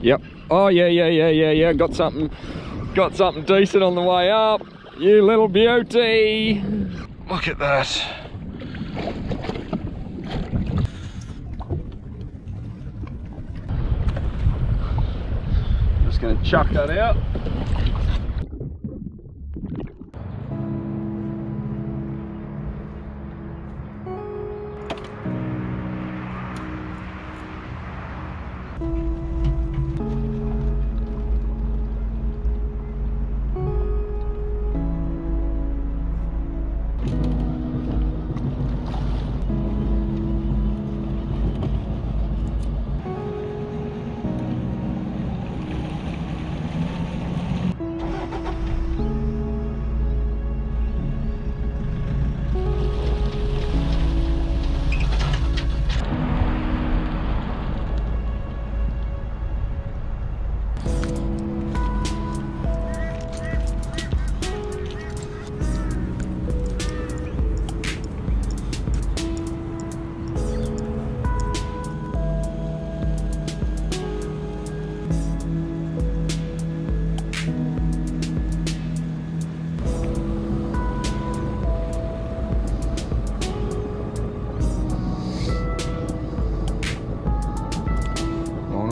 Yep. Oh yeah. Got something decent on the way up. You little beauty. Look at that. Just gonna chuck that out.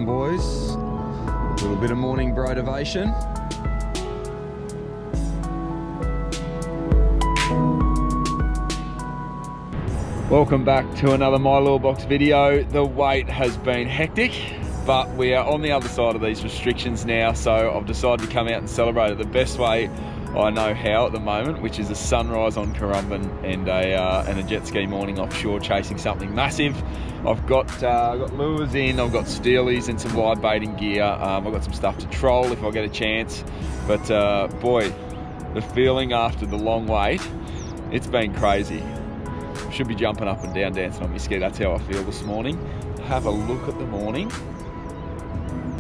Boys, a little bit of morning motivation. Welcome back to another My Lure Box video. The wait has been hectic, but we are on the other side of these restrictions now, so I've decided to come out and celebrate it the best way I know how at the moment, which is a sunrise on Currumbin and a jet ski morning offshore chasing something massive. I've got lures in, I've got steelies and some wide baiting gear. I've got some stuff to troll if I get a chance. But boy, the feeling after the long wait, it's been crazy. Should be jumping up and down, dancing on my ski. That's how I feel this morning. Have a look at the morning.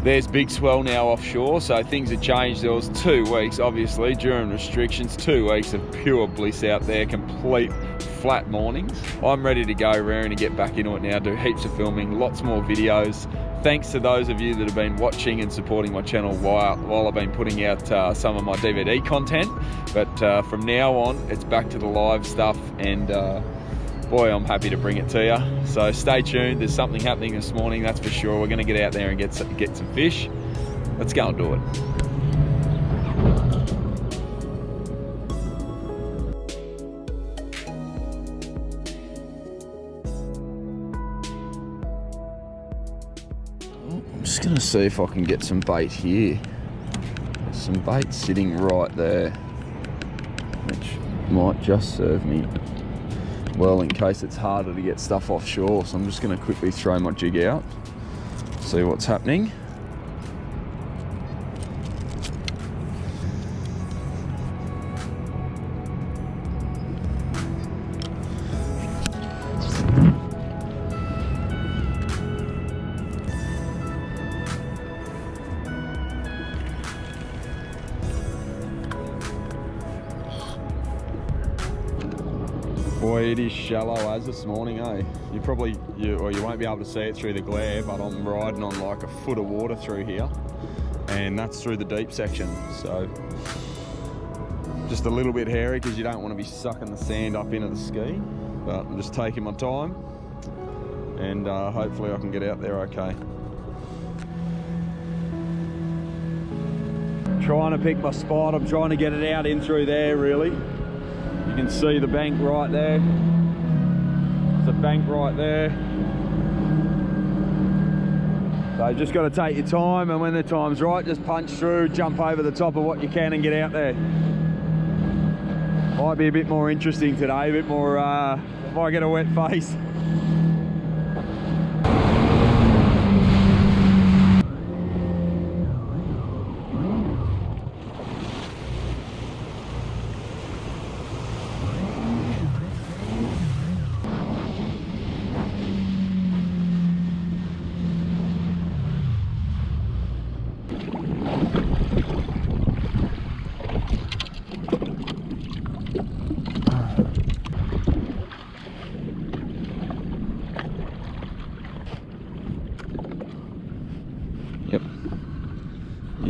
There's big swell now offshore, so things have changed. There was 2 weeks, obviously, during restrictions, 2 weeks of pure bliss out there, complete flat mornings. I'm ready to go, raring to get back into it now, do heaps of filming, lots more videos. Thanks to those of you that have been watching and supporting my channel while I've been putting out some of my DVD content. But from now on, it's back to the live stuff, and boy, I'm happy to bring it to you. So stay tuned. There's something happening this morning, that's for sure. We're going to get out there and get some fish. Let's go and do it. I'm just going to see if I can get some bait here. There's some bait sitting right there, which might just serve me well in case it's harder to get stuff offshore. So I'm just going to quickly throw my jig out, see what's happening. Boy, it is shallow as this morning, eh? You won't be able to see it through the glare, but I'm riding on like a foot of water through here, and that's through the deep section. So just a little bit hairy because you don't want to be sucking the sand up into the ski, but I'm just taking my time, and hopefully I can get out there okay. Trying to pick my spot. I'm trying to get it out in through there, really. You can see the bank right there. There's a bank right there. So you just got to take your time, and when the time's right, just punch through, jump over the top of what you can and get out there. Might be a bit more interesting today, a bit more, if I get a wet face.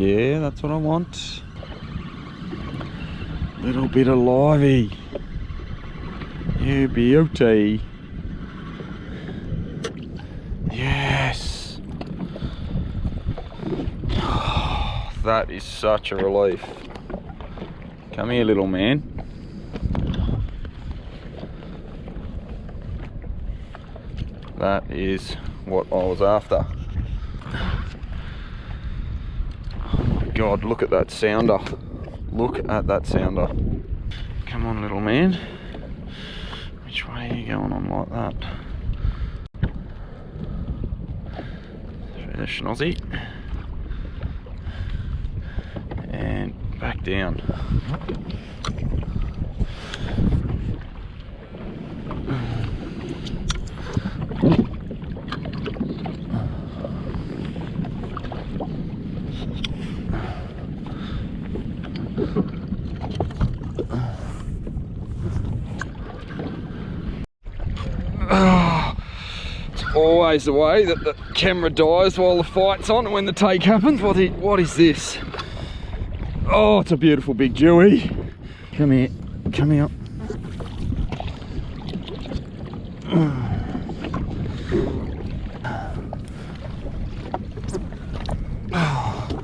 Yeah, that's what I want. Little bit of livey. You beauty. Yes. Oh, that is such a relief. Come here, little man. That is what I was after. Oh my God, look at that sounder. Look at that sounder. Come on, little man. Which way are you going on like that? Through the schnozzy. And back down. Always the way that the camera dies while the fight's on and when the take happens. What is this? Oh, it's a beautiful big dewy. Come here, come here. Oh,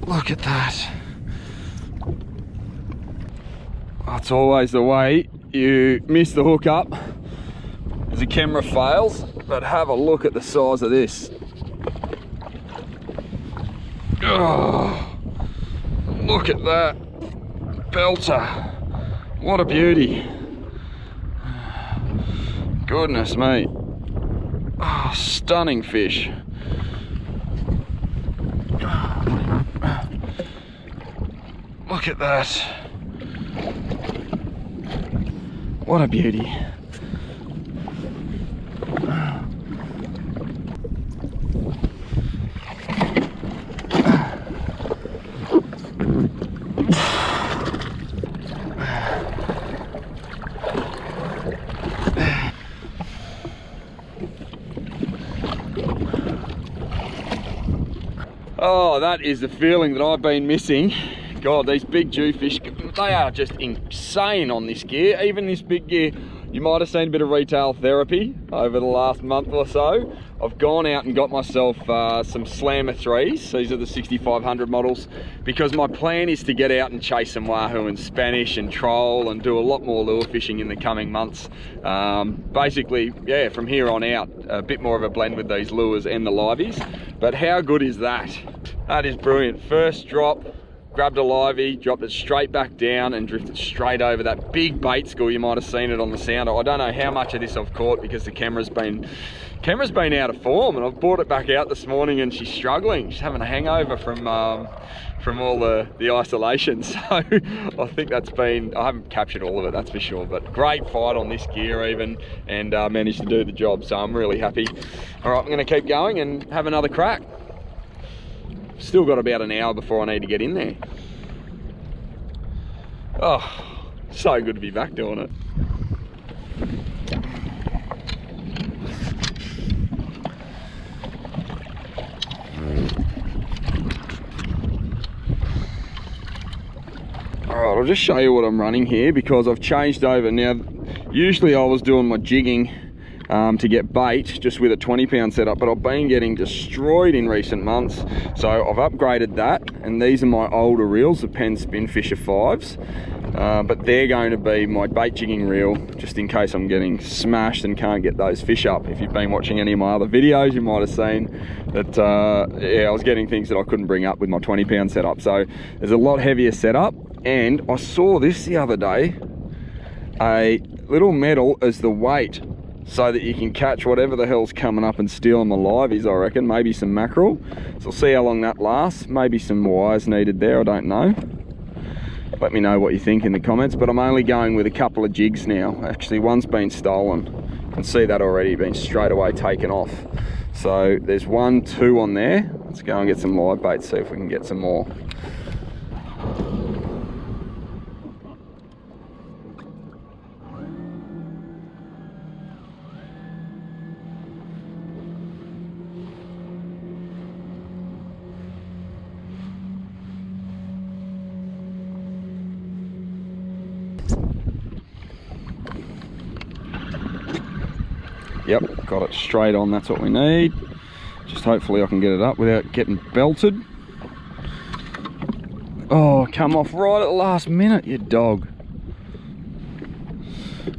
look at that. Oh, it's always the way you miss the hook up. The camera fails, but have a look at the size of this. Oh, look at that belter. What a beauty. Goodness me. Oh, stunning fish. Look at that. What a beauty. Oh, that is the feeling that I've been missing. God, these big jewfish, they are just insane on this gear. Even this big gear, you might have seen a bit of retail therapy over the last month or so. I've gone out and got myself some Slammer 3s. These are the 6500 models, because my plan is to get out and chase some wahoo and Spanish and troll and do a lot more lure fishing in the coming months. Basically, yeah, from here on out, a bit more of a blend with these lures and the liveys. But how good is that? That is brilliant. First drop, grabbed a livey, dropped it straight back down and drifted straight over that big bait school. You might have seen it on the sounder. I don't know how much of this I've caught because the camera's been out of form, and I've brought it back out this morning and she's struggling. She's having a hangover from all the isolation. So I think that's been, I haven't captured all of it, that's for sure, but great fight on this gear even, and managed to do the job, so I'm really happy. All right, I'm gonna keep going and have another crack. Still got about an hour before I need to get in there. Oh, so good to be back doing it. Alright, I'll just show you what I'm running here because I've changed over now. Usually I was doing my jigging to get bait just with a 20-pound setup, but I've been getting destroyed in recent months, so I've upgraded that, and these are my older reels, the Penn Spinfisher 5s, but they're going to be my bait jigging reel just in case I'm getting smashed and can't get those fish up. If you've been watching any of my other videos, you might have seen that yeah, I was getting things that I couldn't bring up with my 20-pound setup, so there's a lot heavier setup. And I saw this the other day, a little metal as the weight, so that you can catch whatever the hell's coming up and stealing the liveys, I reckon. Maybe some mackerel. So we'll see how long that lasts. Maybe some wires needed there, I don't know. Let me know what you think in the comments, but I'm only going with a couple of jigs now. Actually, one's been stolen. You can see that already, been straight away taken off. So there's 1, 2 on there. Let's go and get some live bait, see if we can get some more. Yep, got it straight on, that's what we need. Just hopefully I can get it up without getting belted. Oh, come off right at the last minute, you dog.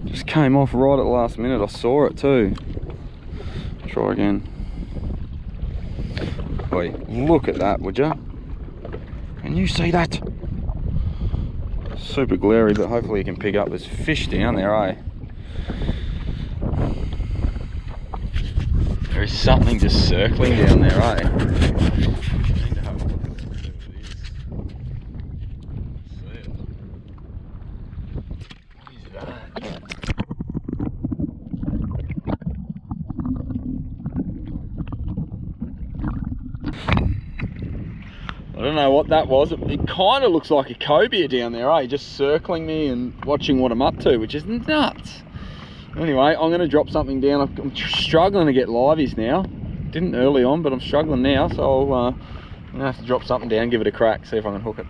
Just came off right at the last minute, I saw it too. Try again. Oi, look at that, would you? Can you see that? Super glary, but hopefully you can pick up this fish down there, eh? There is something just circling down there, eh? Need to have a look and see what it is. See it. What is that? I don't know what that was. It kind of looks like a cobia down there, eh? Just circling me and watching what I'm up to, which is nuts. Anyway, I'm going to drop something down. I'm struggling to get liveys now. Didn't early on, but I'm struggling now, so I'm going to have to drop something down, give it a crack, see if I can hook it.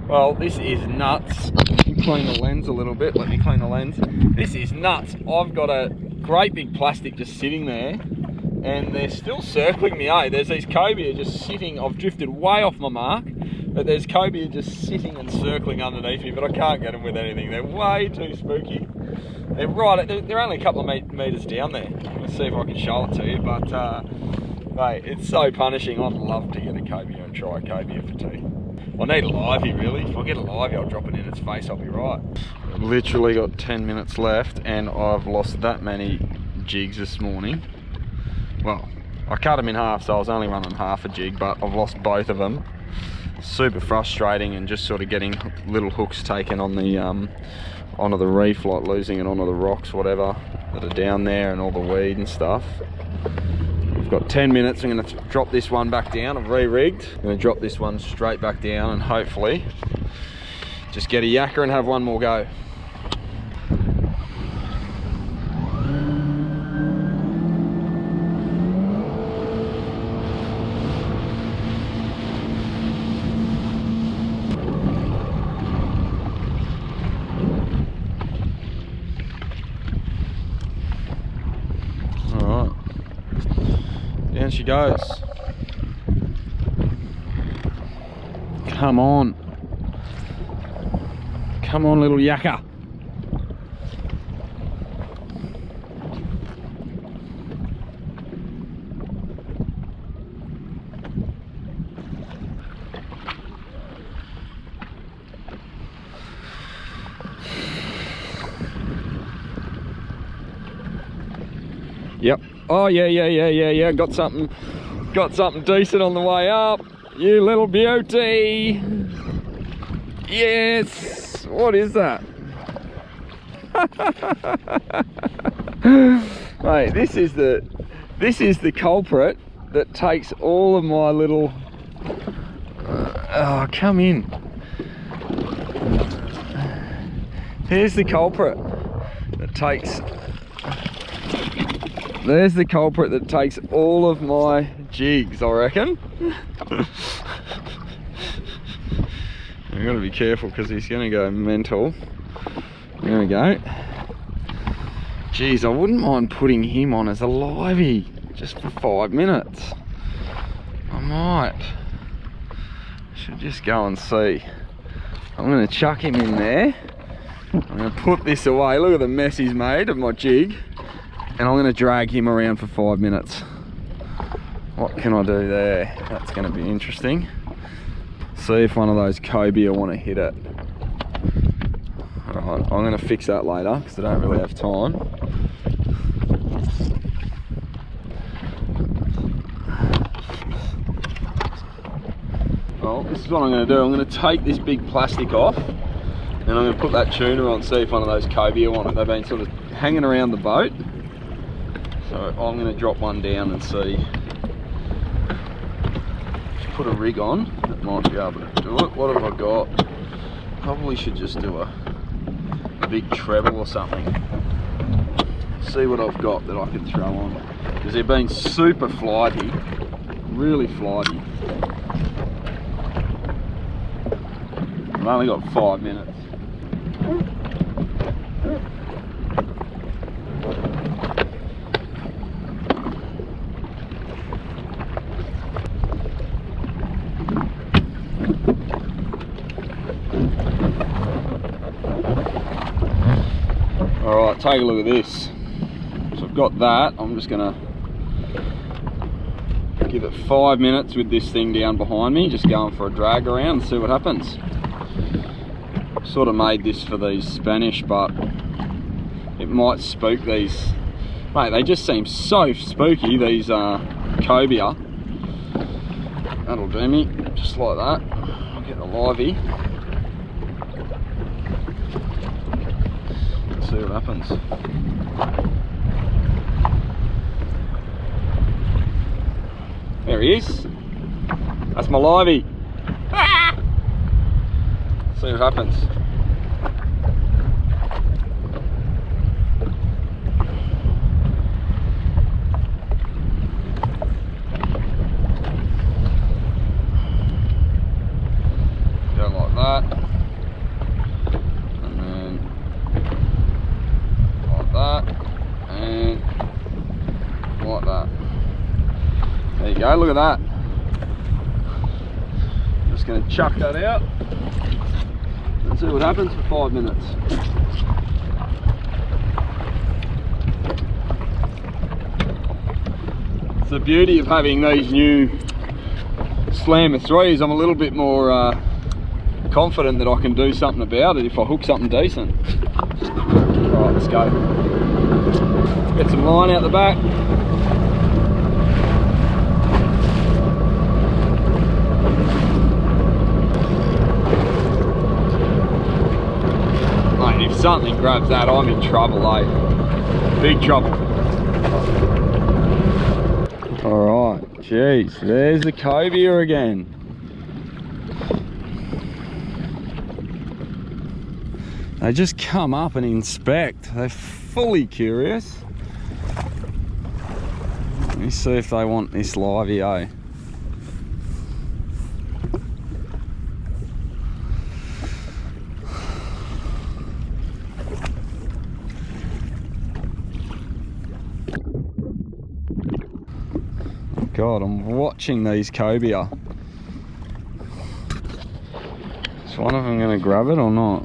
Well, this is nuts. Let me clean the lens a little bit. Let me clean the lens. This is nuts. I've got a great big plastic just sitting there, and they're still circling me, eh? There's these cobia just sitting. I've drifted way off my mark, but there's cobia just sitting and circling underneath me, but I can't get them with anything. They're way too spooky. They're right. They're only a couple of meters down there. Let's see if I can show it to you, but mate, it's so punishing. I'd love to get a cobia and try a cobia for tea. I need a livey, really. If I get a livey, I'll drop it in its face, I'll be right. I've literally got 10 minutes left, and I've lost that many jigs this morning. Well, I cut them in half, so I was only running half a jig, but I've lost both of them. Super frustrating, and just sort of getting little hooks taken on the onto the reef, like losing it onto the rocks, whatever, that are down there, and all the weed and stuff. I've got 10 minutes. I'm going to drop this one back down. I've re-rigged. I'm going to drop this one straight back down and hopefully just get a yakka and have one more go. Down she goes. Come on. Come on, little yakka. Yep. Oh yeah. Got something decent on the way up. You little beauty. Yes. What is that? Mate, this is the culprit that takes all of my little. Oh, come in. Here's the culprit that takes. There's the culprit that takes all of my jigs, I reckon. I've got to be careful because he's going to go mental. There we go. Geez, I wouldn't mind putting him on as a livey just for 5 minutes. I might. Should just go and see. I'm going to chuck him in there. I'm going to put this away. Look at the mess he's made of my jig. And I'm going to drag him around for 5 minutes. What can I do there? That's going to be interesting. See if one of those cobia want to hit it. Alright, I'm going to fix that later because I don't really have time. Well, this is what I'm going to do. I'm going to take this big plastic off and I'm going to put that tuna on, see if one of those cobia want it. They've been sort of hanging around the boat. So I'm going to drop one down and see. Just put a rig on that might be able to do it. What have I got? Probably should just do a big treble or something. See what I've got that I can throw on. Because they've been super flighty, really flighty. I've only got 5 minutes. Alright, take a look at this. So I've got that. I'm just gonna give it 5 minutes with this thing down behind me, just going for a drag around and see what happens. Sort of made this for these Spanish, but it might spook these. Mate, they just seem so spooky, these Cobia. That'll do me, just like that. I'll get the livey. Let's see what happens. There he is. That's my livey. See what happens. Go like that. And then like that. And like that. There you go, look at that. Just going to chuck that out and see what happens for 5 minutes. It's the beauty of having these new Slammer 3s. I'm a little bit more confident that I can do something about it if I hook something decent. Alright, let's go. Get some line out the back. If something grabs that, I'm in trouble, eh? Big trouble. Alright, jeez, there's the Cobia again. They just come up and inspect. They're fully curious. Let me see if they want this livey, eh? God, I'm watching these Cobia. Is one of them going to grab it or not?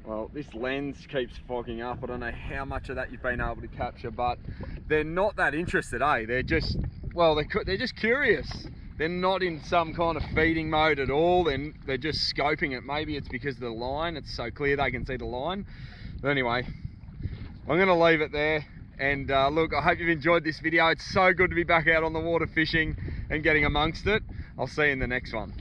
Well, this lens keeps fogging up. I don't know how much of that you've been able to capture, but they're not that interested, eh? They're just, well, they're just curious. They're not in some kind of feeding mode at all. They're just scoping it. Maybe it's because of the line. It's so clear they can see the line. But anyway, I'm going to leave it there. And look, I hope you've enjoyed this video. It's so good to be back out on the water fishing and getting amongst it. I'll see you in the next one.